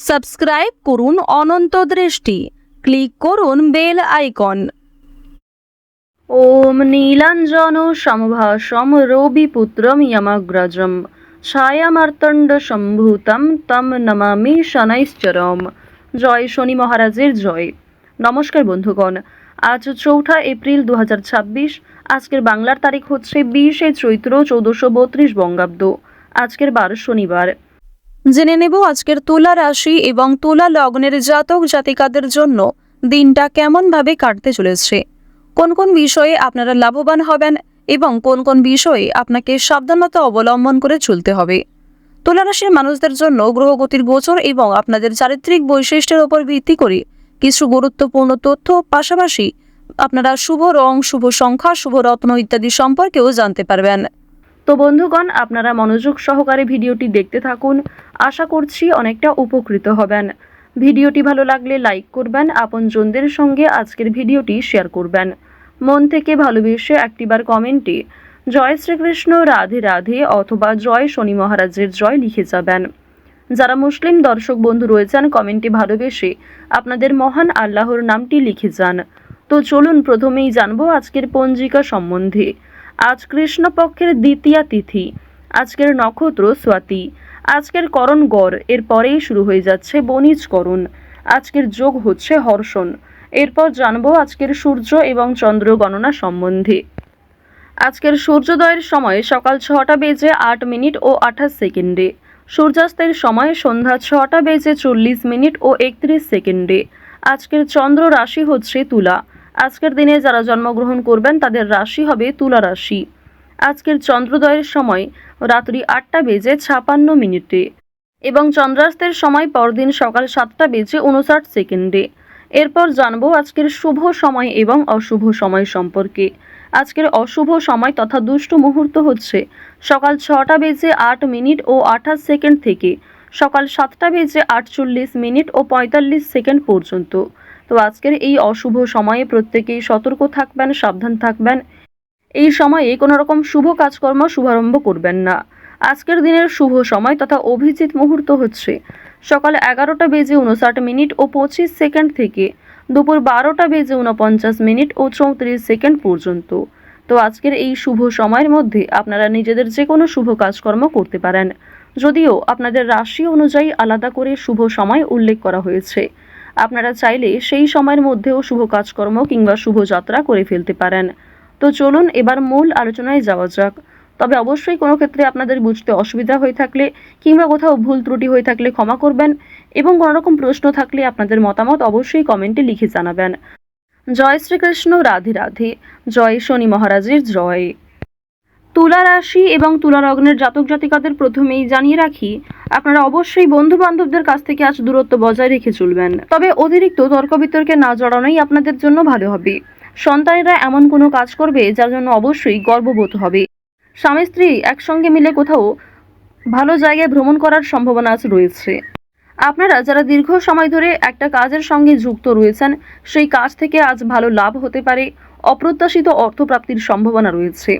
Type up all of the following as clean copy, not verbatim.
Subscribe করুন অনন্ত দৃষ্টি, click করুন বেল আইকন। ওম নীলাঞ্জন সমভাসম রবিপুত্রম যমগ্রজম ছায়ামার্তণ্ড সম্ভূতম তম নমামি শনৈশ্চরম। জয় শনি মহারাজের জয়। নমস্কার বন্ধুগণ, আজ 4 এপ্রিল 2026। আজকের বাংলার তারিখ হচ্ছে 20 চৈত্র 1432 বঙ্গাব্দ। আজকের বার শনিবার। জেনে নেব আজকের তুলা রাশি এবং তুলা লগ্নের জাতক জাতিকাদের জন্য দিনটা কেমনভাবে কাটতে চলেছে, কোন কোন বিষয়ে আপনারা লাভবান হবেন এবং কোন কোন বিষয়ে আপনাকে সাবধানতা অবলম্বন করে চলতে হবে। তুলা রাশির মানুষদের জন্য গ্রহগতির গোচর এবং আপনাদের চারিত্রিক বৈশিষ্ট্যের উপর ভিত্তি করে কিছু গুরুত্বপূর্ণ তথ্য, পাশাপাশি আপনারা শুভ রং, শুভ সংখ্যা, শুভ রত্ন ইত্যাদি সম্পর্কেও জানতে পারবেন। তো বন্ধুগণ, আপনারা মনোযোগ সহকারে ভিডিওটি দেখতে থাকুন। আশা করছি অনেকটা উপকৃত হবেন। ভিডিওটি ভালো লাগলে লাইক করবেন, আপনজনদের সঙ্গে আজকের ভিডিওটি শেয়ার করবেন। মন থেকে ভালোবেসে একটিবার কমেন্টে জয় শ্রীকৃষ্ণ, রাধে রাধে অথবা জয় শনি মহারাজের জয় লিখে যাবেন। যারা মুসলিম দর্শক বন্ধু রয়েছেন, কমেন্টে ভালোবেসে আপনাদের মহান আল্লাহর নামটি লিখে যান। তো চলুন প্রথমেই জানবো আজকের পঞ্জিকা সম্বন্ধে। আজ কৃষ্ণপক্ষের দ্বিতীয়া তিথি, আজকের নক্ষত্র স্বাতি, আজকের করণ গড়, এরপরেই শুরু হয়ে যাচ্ছে বণিজ করণ। আজকের যোগ হচ্ছে হর্ষণ। এরপর জানবো আজকের সূর্য এবং চন্দ্র গণনা সম্বন্ধে। আজকের সূর্যোদয়ের সময় সকাল 6টা বেজে 8 মিনিট ও 28 সেকেন্ডে, সূর্যাস্তের সময় সন্ধ্যা 6টা বেজে 40 মিনিট ও 31 সেকেন্ডে। আজকের চন্দ্র রাশি হচ্ছে তুলা। আজকের দিনে যারা জন্মগ্রহণ করবেন তাদের রাশি হবে তুলা রাশি। আজকের চন্দ্রোদয়ের সময় রাত্রি 8টা বেজে 56 মিনিটে এবং চন্দ্রাস্তের সময় পরদিন সকাল 7টা বেজে 59 সেকেন্ডে। এরপর জানবো আজকের শুভ সময় এবং অশুভ সময় সম্পর্কে। আজকের অশুভ সময় তথা দুষ্ট মুহূর্ত হচ্ছে সকাল 6টা বেজে 8 মিনিট ও 28 সেকেন্ড থেকে সকাল 7টা বেজে 48 মিনিট ও 45 সেকেন্ড পর্যন্ত। তো আজকের এই অশুভ সময়ে প্রত্যেকেই সতর্ক থাকবেন, সাবধান থাকবেন। এই সময়ে কোনো রকম শুভ কাজকর্ম শুভারম্ভ করবেন না। আজকের দিনের শুভ সময় তথা অভিজিৎ মুহূর্ত হচ্ছে সকাল 11টা বেজে 59 মিনিট ও 25 সেকেন্ড থেকে দুপুর 12টা বেজে 49 মিনিট ও 34 সেকেন্ড পর্যন্ত। তো আজকের এই শুভ সময়ের মধ্যে আপনারা নিজেদের যে কোনো শুভ কাজকর্ম করতে পারেন, যদিও আপনাদের রাশি অনুযায়ী আলাদা করে শুভ সময় উল্লেখ করা হয়েছে। আপনারা চাইলে সেই সময়ের মধ্যেও শুভ কাজকর্ম কিংবা শুভযাত্রা করে ফেলতে পারেন। তো চলুন এবার মূল আলোচনায় যাওয়া যাক। তবে অবশ্যই কোনো ক্ষেত্রে আপনাদের বুঝতে অসুবিধা হয়ে থাকলে কিংবা কোথাও ভুল ত্রুটি হয়ে থাকলে ক্ষমা করবেন এবং কোনো রকম প্রশ্ন থাকলে আপনাদের মতামত অবশ্যই কমেন্টে লিখে জানাবেন। জয় শ্রীকৃষ্ণ, রাধে রাধে, জয় শনি মহারাজের জয়। তুলা রাশি এবং তুলা লগ্নের জাতক জাতিকাদের প্রথমেই জানিয়ে রাখি, আপনারা অবশ্যই বন্ধু বান্ধবদের কাছ থেকে আজ দূরত্ব বজায় রেখে চলবেন। তবে অতিরিক্ত তর্ক বিতর্কে না জড়ানোই আপনাদের জন্য ভালো হবে। সন্তানেরা এমন কোনো কাজ করবে যার জন্য অবশ্যই গর্ববোধ হবে। স্বামী স্ত্রী একসঙ্গে মিলে কোথাও ভালো জায়গায় ভ্রমণ করার সম্ভাবনা আজ রয়েছে। আপনারা যারা দীর্ঘ সময় ধরে একটা কাজের সঙ্গে যুক্ত রয়েছেন, সেই কাজ থেকে আজ ভালো লাভ হতে পারে। অপ্রত্যাশিত অর্থপ্রাপ্তির সম্ভাবনা রয়েছে।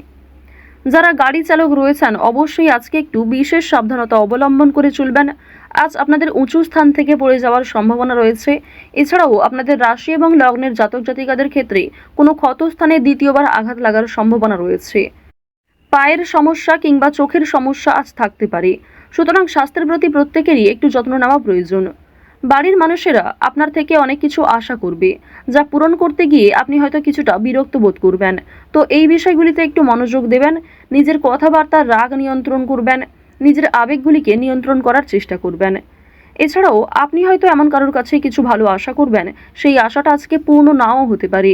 যারা গাড়ি চালক রয়েছেন অবশ্যই আজকে একটু বিশেষ সাবধানতা অবলম্বন করে চলবেন। আজ আপনাদের উঁচু স্থান থেকে পড়ে যাওয়ার সম্ভাবনা রয়েছে। এছাড়াও আপনাদের রাশি এবং লগ্নের জাতক জাতিকাদের ক্ষেত্রে কোনো ক্ষতস্থানে দ্বিতীয়বার আঘাত লাগার সম্ভাবনা রয়েছে। পায়ের সমস্যা কিংবা চোখের সমস্যা আজ থাকতে পারে। সুতরাং স্বাস্থ্যের প্রতি প্রত্যেকেরই একটু যত্ন নেওয়া প্রয়োজন। বাড়ির মানুষেরা আপনার থেকে অনেক কিছু আশা করবে, যা পূরণ করতে গিয়ে আপনি হয়তো কিছুটা বিরক্ত বোধ করবেন। তো এই বিষয়গুলিতে একটু মনোযোগ দেবেন। নিজের কথাবার্তার রাগ নিয়ন্ত্রণ করবেন, নিজের আবেগগুলিকে নিয়ন্ত্রণ করার চেষ্টা করবেন। এছাড়াও আপনি হয়তো এমন কারোর কাছে কিছু ভালো আশা করবেন, সেই আশাটা আজকে পূর্ণ নাও হতে পারে।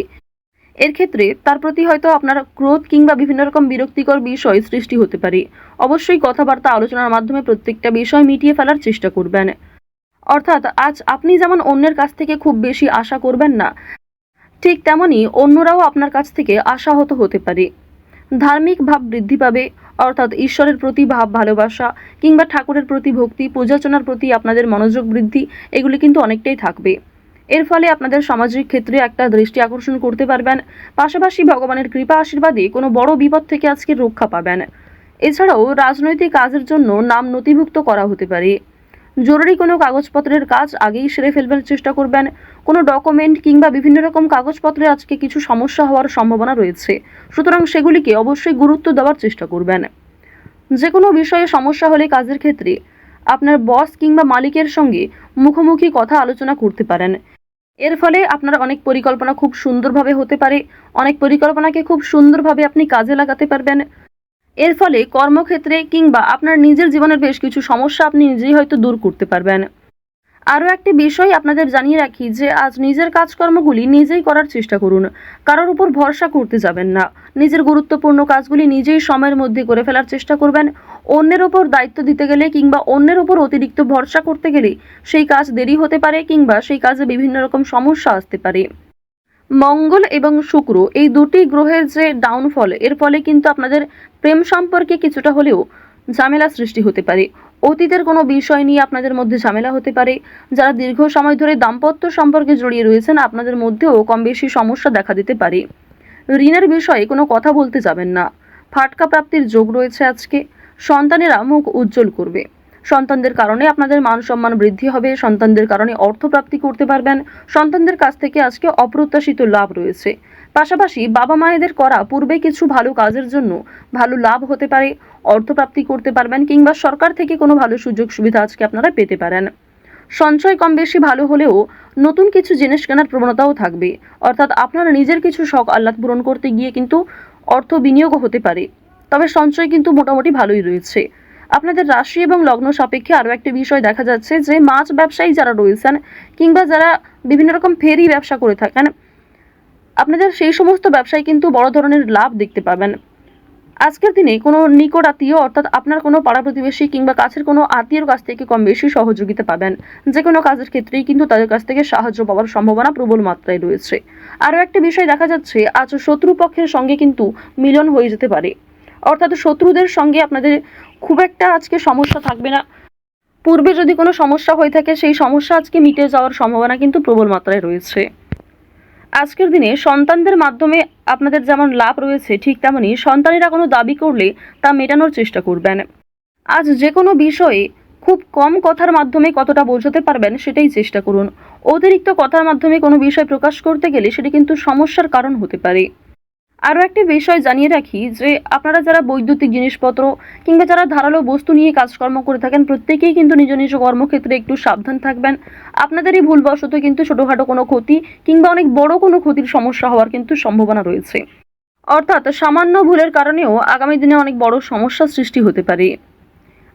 এর ক্ষেত্রে তার প্রতি হয়তো আপনার ক্রোধ কিংবা বিভিন্ন রকম বিরক্তিকর বিষয় সৃষ্টি হতে পারে। অবশ্যই কথাবার্তা আলোচনার মাধ্যমে প্রত্যেকটা বিষয় মিটিয়ে ফেলার চেষ্টা করবেন। অর্থাৎ আজ আপনি যেমন অন্যের কাছ থেকে খুব বেশি আশা করবেন না, ঠিক তেমনি অন্যরাও আপনার কাছ থেকে আশাহত হতে পারে। ধার্মিক ভাব বৃদ্ধি পাবে, অর্থাৎ ঈশ্বরের প্রতি ভাব ভালোবাসা কিংবা ঠাকুরের প্রতি ভক্তি, পূজার্চনার প্রতি আপনাদের মনোযোগ বৃদ্ধি, এগুলি কিন্তু অনেকটাই থাকবে। এর ফলে আপনাদের সামাজিক ক্ষেত্রে একটা দৃষ্টি আকর্ষণ করতে পারবেন। পাশাপাশি ভগবানের কৃপা আশীর্বাদে কোনো বড় বিপদ থেকে আজকে রক্ষা পাবেন। এছাড়াও রাজনৈতিক কাজের জন্য নাম নথিভুক্ত করা হতে পারে। জরুরি কোনো কাগজপত্রের কাজ আগেই সেরে ফেলবার চেষ্টা করবেন। কোনো ডকুমেন্ট কিংবা বিভিন্ন রকম কাগজপত্রে আজকে কিছু সমস্যা হওয়ার সম্ভাবনা রয়েছে, সুতরাং সেগুলিকে অবশ্যই গুরুত্ব দেওয়ার চেষ্টা করবেন। যে কোনো বিষয়ে সমস্যা হলে কাজের ক্ষেত্রে আপনার বস কিংবা মালিকের সঙ্গে মুখোমুখি কথা আলোচনা করতে পারেন। এর ফলে আপনার অনেক পরিকল্পনা খুব সুন্দরভাবে হতে পারে, অনেক পরিকল্পনাকে খুব সুন্দরভাবে আপনি কাজে লাগাতে পারবেন। এর ফলে কর্মক্ষেত্রে কিংবা আপনার নিজের জীবনের বেশ কিছু সমস্যা আপনি নিজেই হয়তো দূর করতে পারবেন। আরও একটি বিষয় আপনাদের জানিয়ে রাখি যে আজ নিজের কাজকর্মগুলি নিজেই করার চেষ্টা করুন, কারোর উপর ভরসা করতে যাবেন না। নিজের গুরুত্বপূর্ণ কাজগুলি নিজেই সময়ের মধ্যে করে ফেলার চেষ্টা করবেন। অন্যের ওপর দায়িত্ব দিতে গেলে কিংবা অন্যের ওপর অতিরিক্ত ভরসা করতে গেলে সেই কাজ দেরি হতে পারে কিংবা সেই কাজে বিভিন্ন রকম সমস্যা আসতে পারে। মঙ্গল এবং শুক্র এই দুটি গ্রহের যে ডাউনফল, এর ফলে কিন্তু আপনাদের প্রেম সম্পর্কে কিছুটা হলেও ঝামেলা সৃষ্টি হতে পারে। অতীতের কোনো বিষয় নিয়ে আপনাদের মধ্যে ঝামেলা হতে পারে। যারা দীর্ঘ সময় ধরে দাম্পত্য সম্পর্কে জড়িয়ে রয়েছেন, আপনাদের মধ্যেও কম বেশি সমস্যা দেখা দিতে পারে। ঋণের বিষয়ে কোনো কথা বলতে যাবেন না। ফাটকা প্রাপ্তির যোগ রয়েছে আজকে। সন্তানেরা মুখ উজ্জ্বল করবে। সন্তানদের কারণে আপনাদের মান সম্মান বৃদ্ধি হবে। সন্তানদের কারণে অর্থ প্রাপ্তি করতে পারবেন। সন্তানদের কাছ থেকে আজকে অপ্রত্যাশিত লাভ রয়েছে। পাশাপাশি বাবা মায়েদের করা পূর্বে কিছু ভালো কাজের জন্য ভালো লাভ হতে পারে, অর্থপ্রাপ্তি করতে পারবেন কিংবা সরকার থেকে কোনো ভালো সুযোগ সুবিধা আজকে আপনারা পেতে পারেন। সঞ্চয় কম বেশি ভালো হলেও নতুন কিছু জিনিস কেনার প্রবণতাও থাকবে, অর্থাৎ আপনারা নিজের কিছু শখ আহ্লাদ পূরণ করতে গিয়ে কিন্তু অর্থ বিনিয়োগও হতে পারে। তবে সঞ্চয় কিন্তু মোটামুটি ভালোই রয়েছে। আপনাদের রাশি এবং লগ্ন সাপেক্ষে আরও একটি বিষয় দেখা যাচ্ছে যে মাছ ব্যবসায়ী যারা রয়েছেন কিংবা যারা বিভিন্ন রকম ফেরি ব্যবসা করে থাকেন, আপনাদের সেই সমস্ত ব্যবসায় কিন্তু বড় ধরনের লাভ দেখতে পাবেন। আজকের দিনে কোনো নিকট আত্মীয় অর্থাৎ আপনার কোনো পাড়া প্রতিবেশী কিংবা কাছের কোনো আত্মীয়র কাছ থেকে কম বেশি সহযোগিতা পাবেন। যে কোনো কাজের ক্ষেত্রেই কিন্তু তাদের কাছ থেকে সাহায্য পাওয়ার সম্ভাবনা প্রবল মাত্রায় রয়েছে। আরও একটা বিষয় দেখা যাচ্ছে, আজ শত্রুপক্ষের সঙ্গে কিন্তু মিলন হয়ে যেতে পারে, অর্থাৎ শত্রুদের সঙ্গে আপনাদের খুব একটা আজকে সমস্যা থাকবে না। পূর্বে যদি কোনো সমস্যা হয়ে থাকে সেই সমস্যা আজকে মিটে যাওয়ার সম্ভাবনা কিন্তু প্রবল মাত্রায় রয়েছে। আজকের দিনে সন্তানদের মাধ্যমে আপনাদের যেমন লাভ রয়েছে, ঠিক তেমনি সন্তানেরা কোনো দাবি করলে তা মেটানোর চেষ্টা করবেন। আজ যে কোনো বিষয়ে খুব কম কথার মাধ্যমে কতটা বোঝাতে পারবেন সেটাই চেষ্টা করুন। অতিরিক্ত কথার মাধ্যমে কোনো বিষয় প্রকাশ করতে গেলে সেটি কিন্তু সমস্যার কারণ হতে পারে। আরও একটি বিষয় জানিয়ে রাখি যে আপনারা যারা বৈদ্যুতিক জিনিসপত্র কিংবা যারা ধারালো বস্তু নিয়ে কাজকর্ম করে থাকেন, প্রত্যেকেই কিন্তু নিজ নিজ কর্মক্ষেত্রে একটু সাবধান থাকবেন। আপনাদেরই ভুলবশত কিন্তু ছোটোখাটো কোনো ক্ষতি কিংবা অনেক বড় কোনো ক্ষতির সমস্যা হওয়ার কিন্তু সম্ভাবনা রয়েছে, অর্থাৎ সামান্য ভুলের কারণেও আগামী দিনে অনেক বড় সমস্যার সৃষ্টি হতে পারে।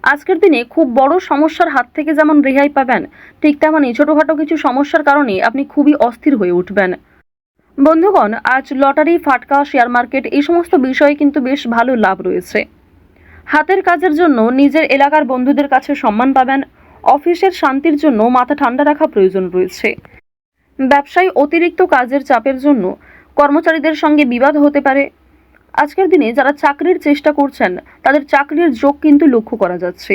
আজকের দিনে খুব বড় সমস্যার হাত থেকে যেমন রেহাই পাবেন, ঠিক তেমনই ছোটোখাটো কিছু সমস্যার কারণে আপনি খুবই অস্থির হয়ে উঠবেন। বন্ধুগণ, আজ লটারি, ফাটকা, শেয়ার মার্কেট এই সমস্ত বিষয়ে কিন্তু বেশ ভালো লাভ রয়েছে। হাতের কাজের জন্য নিজের এলাকার বন্ধুদের কাছে সম্মান পাবেন। অফিসের শান্তির জন্য মাথা ঠান্ডা রাখা প্রয়োজন রয়েছে। ব্যবসায় অতিরিক্ত কাজের চাপের জন্য কর্মচারীদের সঙ্গে বিবাদ হতে পারে। আজকের দিনে যারা চাকরির চেষ্টা করছেন তাদের চাকরির যোগ কিন্তু লক্ষ্য করা যাচ্ছে।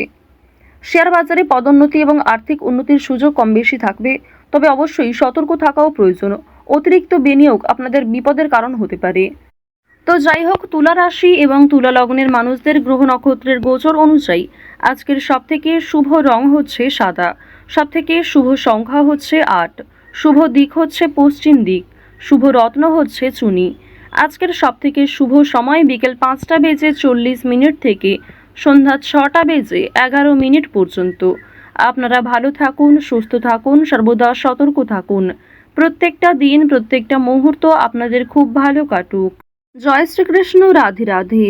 শেয়ার বাজারে পদোন্নতি এবং আর্থিক উন্নতির সুযোগ কম বেশি থাকবে, তবে অবশ্যই সতর্ক থাকাও প্রয়োজন। অতিরিক্ত বিনিয়োগ আপনাদের বিপদের কারণ হতে পারে। তো যাই হোক, তুলা রাশি এবং তুলা লগ্নের মানুষদের গ্রহ নক্ষত্রের গোচর অনুযায়ী আজকের সবথেকে শুভ রং হচ্ছে সাদা, সবথেকে শুভ সংখ্যা হচ্ছে 8, শুভ দিক হচ্ছে পশ্চিম দিক, শুভ রত্ন হচ্ছে চুনি। আজকের সবথেকে শুভ সময় বিকেল 5টা বেজে 40 মিনিট থেকে সন্ধ্যা 6টা বেজে 11 মিনিট পর্যন্ত। আপনারা ভালো থাকুন, সুস্থ থাকুন, সর্বদা সতর্ক থাকুন। প্রত্যেকটা দিন, প্রত্যেকটা মুহূর্ত আপনাদের খুব ভালো কাটুক। জয় শ্রীকৃষ্ণ। রাধে রাধে।